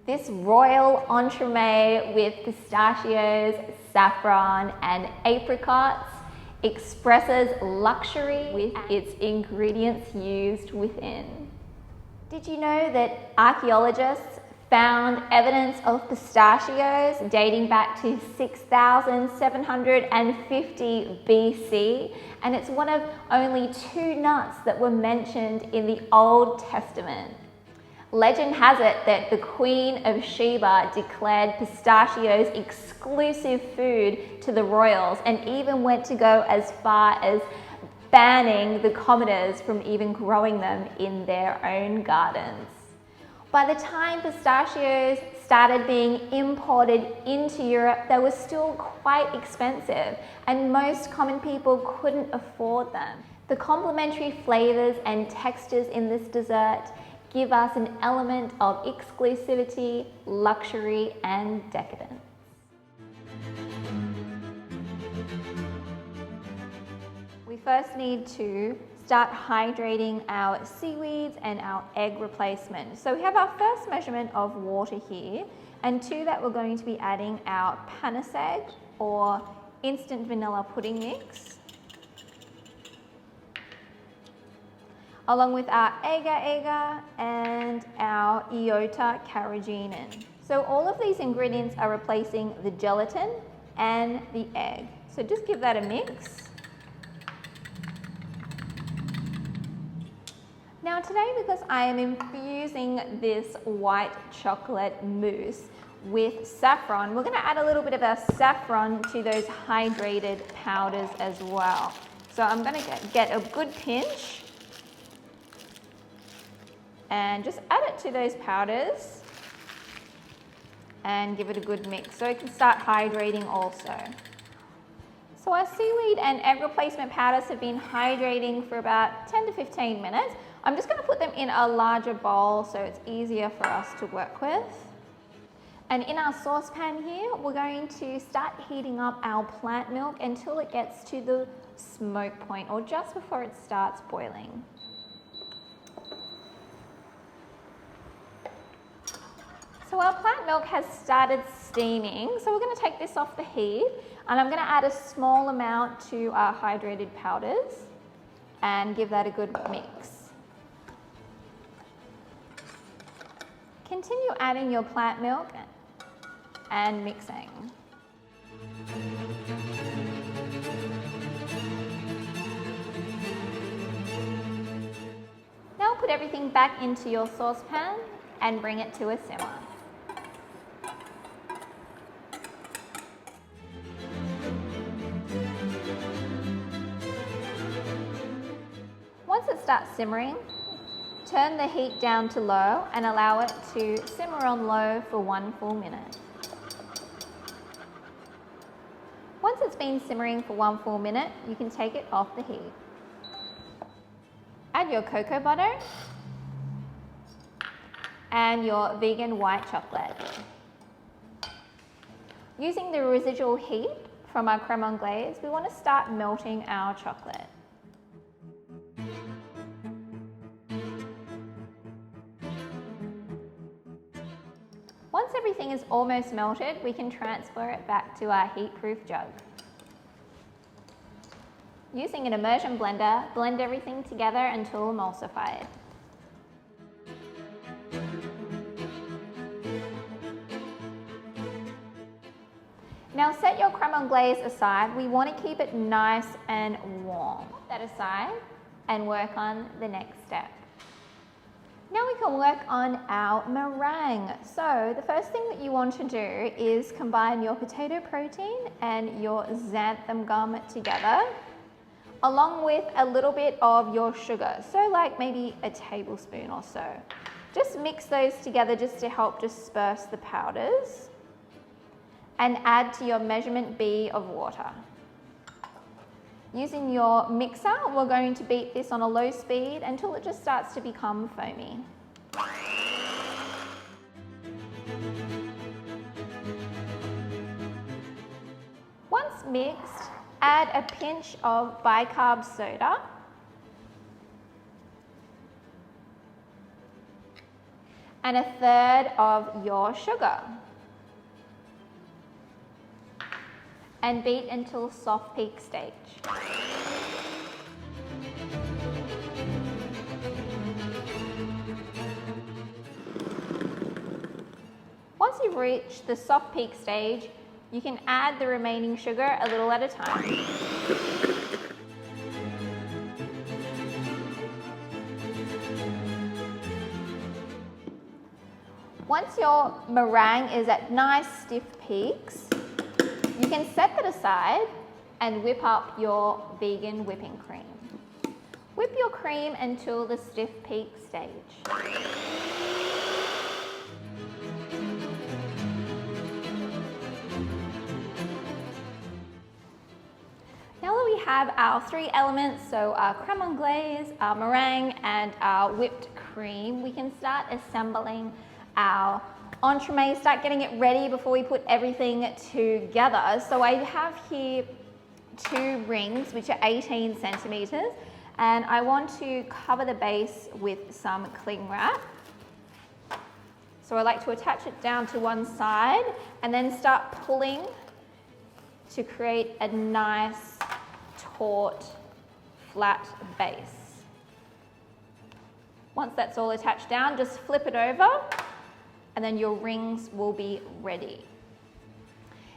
This royal entremet with pistachios, saffron, and apricots expresses luxury with its ingredients used within. Did you know that archaeologists found evidence of pistachios dating back to 6,750 BC, and it's one of only 2 nuts that were mentioned in the Old Testament. Legend has it that the Queen of Sheba declared pistachios exclusive food to the royals, and even went to go as far as banning the commoners from even growing them in their own gardens. By the time pistachios started being imported into Europe, they were still quite expensive, and most common people couldn't afford them. The complementary flavors and textures in this dessert give us an element of exclusivity, luxury, and decadence. We first need to start hydrating our seaweeds and our egg replacement. So we have our first measurement of water here, and to that we're going to be adding our panis egg or instant vanilla pudding mix, along with our agar-agar and our iota carrageenan. So all of these ingredients are replacing the gelatin and the egg. So just give that a mix. Now today, because I am infusing this white chocolate mousse with saffron, we're going to add a little bit of our saffron to those hydrated powders as well. So I'm going to get a good pinch and just add it to those powders and give it a good mix so it can start hydrating also. So our seaweed and egg replacement powders have been hydrating for about 10 to 15 minutes. I'm just going to put them in a larger bowl so it's easier for us to work with. And in our saucepan here, we're going to start heating up our plant milk until it gets to the smoke point, or just before it starts boiling. So our plant milk has started steaming, so we're going to take this off the heat, and I'm going to add a small amount to our hydrated powders and give that a good mix. Continue adding your plant milk and mixing. Now put everything back into your saucepan and bring it to a simmer. Once it starts simmering, turn the heat down to low and allow it to simmer on low for 1 full minute. Once it's been simmering for 1 full minute, you can take it off the heat. Add your cocoa butter and your vegan white chocolate. Using the residual heat from our creme anglaise, we want to start melting our chocolate. Once everything is almost melted, we can transfer it back to our heat-proof jug. Using an immersion blender, blend everything together until emulsified. Now set your creme anglaise aside. We want to keep it nice and warm. Put that aside and work on the next step. Now we can work on our meringue. So the first thing that you want to do is combine your potato protein and your xanthan gum together, along with a little bit of your sugar. So like maybe a tablespoon or so. Just mix those together just to help disperse the powders, and add to your measurement B of water. Using your mixer, we're going to beat this on a low speed until it just starts to become foamy. Once mixed, add a pinch of bicarb soda and 1/3 of your sugar. And beat until soft peak stage. Once you've reached the soft peak stage, you can add the remaining sugar a little at a time. Once your meringue is at nice stiff peaks, you can set that aside and whip up your vegan whipping cream. Whip your cream until the stiff peak stage. Now that we have our 3 elements, so our creme anglaise, our meringue, and our whipped cream, we can start assembling our entremet, start getting it ready before we put everything together. So I have here 2 rings, which are 18 centimeters, and I want to cover the base with some cling wrap. So I like to attach it down to one side and then start pulling to create a nice, taut, flat base. Once that's all attached down, just flip it over, and then your rings will be ready.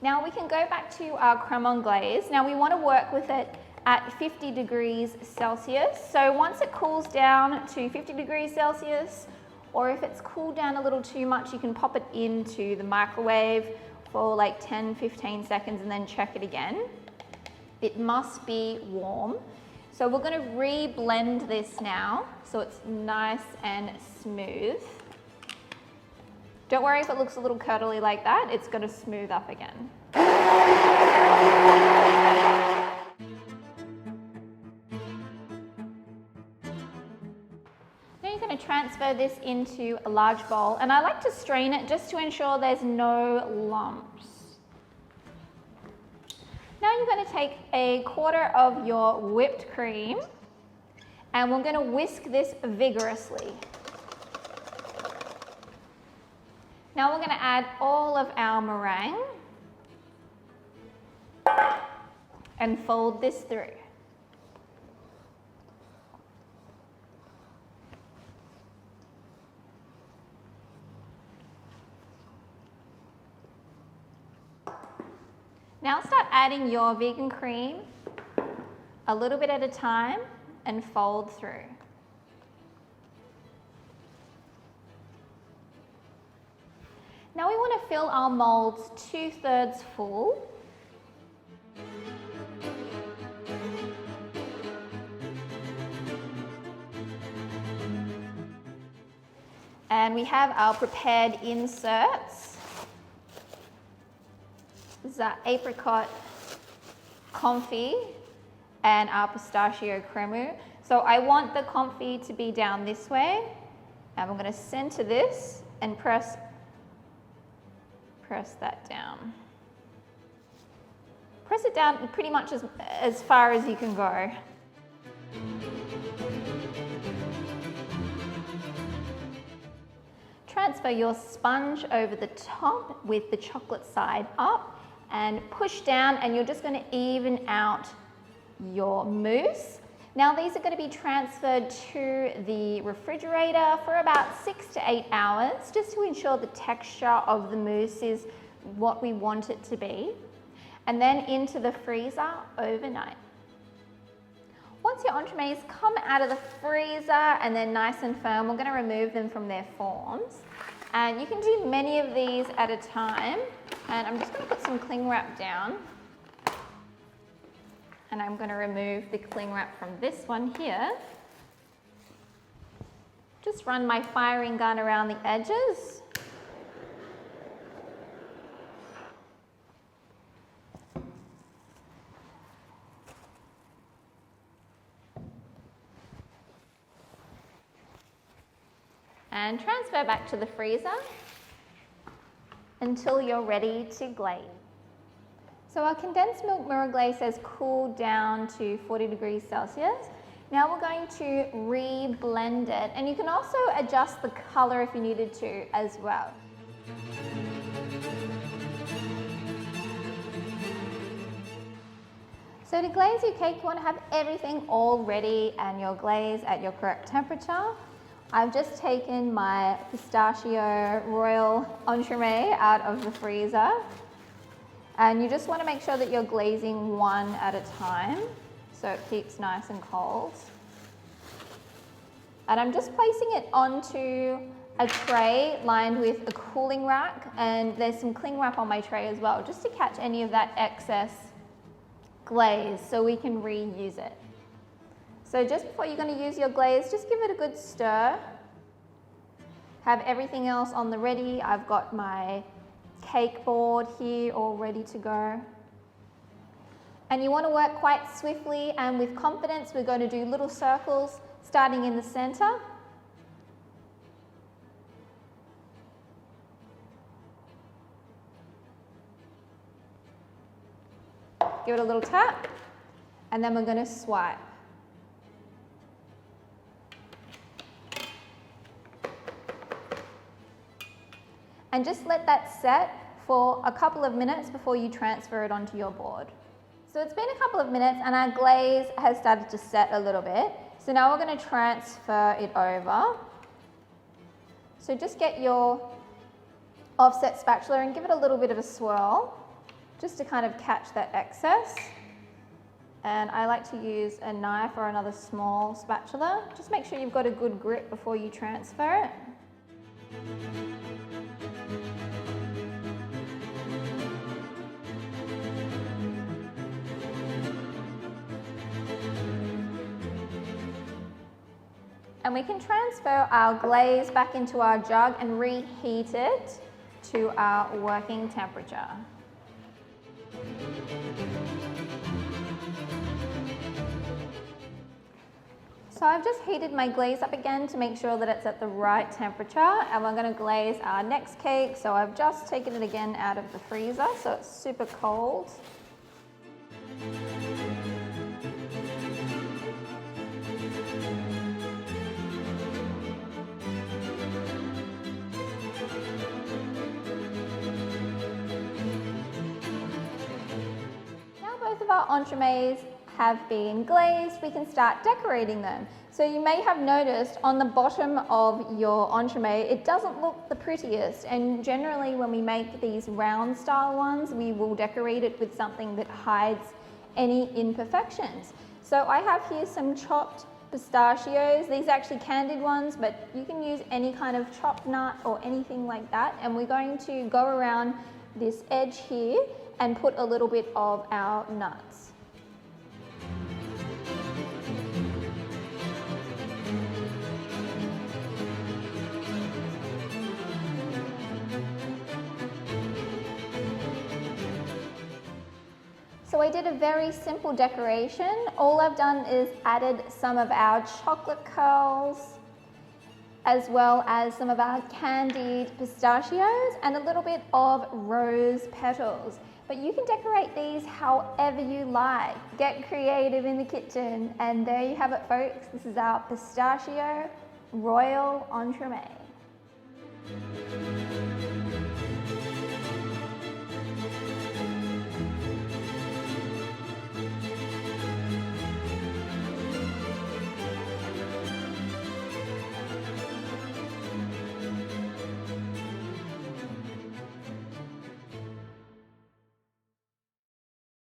Now we can go back to our creme anglaise. Now we want to work with it at 50 degrees Celsius. So once it cools down to 50 degrees Celsius, or if it's cooled down a little too much, you can pop it into the microwave for like 10-15 seconds and then check it again. It must be warm. So we're going to re-blend this now so it's nice and smooth. Don't worry if it looks a little curdly like that, it's going to smooth up again. Now you're going to transfer this into a large bowl, and I like to strain it just to ensure there's no lumps. Now you're going to take 1/4 of your whipped cream, and we're going to whisk this vigorously. Now we're going to add all of our meringue and fold this through. Now start adding your vegan cream a little bit at a time and fold through. Now we want to fill our molds 2/3 full. And we have our prepared inserts. This is our apricot confit and our pistachio crème. So I want the confit to be down this way, and I'm going to center this and press that down. Press it down pretty much as far as you can go. Transfer your sponge over the top with the chocolate side up and push down, and you're just going to even out your mousse. Now these are going to be transferred to the refrigerator for about 6 to 8 hours, just to ensure the texture of the mousse is what we want it to be, and then into the freezer overnight. Once your entremets come out of the freezer and they're nice and firm, we're going to remove them from their forms. And you can do many of these at a time. And I'm just going to put some cling wrap down. And I'm going to remove the cling wrap from this one here. Just run my firing gun around the edges. And transfer back to the freezer until you're ready to glaze. So our condensed milk mirror glaze has cooled down to 40 degrees Celsius. Now we're going to re-blend it, and you can also adjust the color if you needed to as well. So to glaze your cake, you want to have everything all ready and your glaze at your correct temperature. I've just taken my Pistachio Royal Entremet out of the freezer. And you just want to make sure that you're glazing one at a time so it keeps nice and cold. And I'm just placing it onto a tray lined with a cooling rack, and there's some cling wrap on my tray as well, just to catch any of that excess glaze so we can reuse it. So just before you're going to use your glaze, just give it a good stir. Have everything else on the ready. I've got my cake board here all ready to go. And you want to work quite swiftly and with confidence. We're going to do little circles starting in the center. Give it a little tap, and then we're going to swipe. And just let that set for a couple of minutes before you transfer it onto your board. So it's been a couple of minutes and our glaze has started to set a little bit. So now we're going to transfer it over. So just get your offset spatula and give it a little bit of a swirl, just to kind of catch that excess. And I like to use a knife or another small spatula. Just make sure you've got a good grip before you transfer it. And we can transfer our glaze back into our jug and reheat it to our working temperature. So I've just heated my glaze up again to make sure that it's at the right temperature, and we're going to glaze our next cake. So I've just taken it again out of the freezer, so it's super cold. Both of our entremets have been glazed, we can start decorating them. So you may have noticed on the bottom of your entremet, it doesn't look the prettiest, and generally when we make these round style ones, we will decorate it with something that hides any imperfections. So I have here some chopped pistachios. These are actually candied ones, but you can use any kind of chopped nut or anything like that, and we're going to go around this edge here and put a little bit of our nuts. So I did a very simple decoration. All I've done is added some of our chocolate curls, as well as some of our candied pistachios and a little bit of rose petals. But you can decorate these however you like. Get creative in the kitchen. And there you have it, folks. This is our Pistachio Royal Entremet.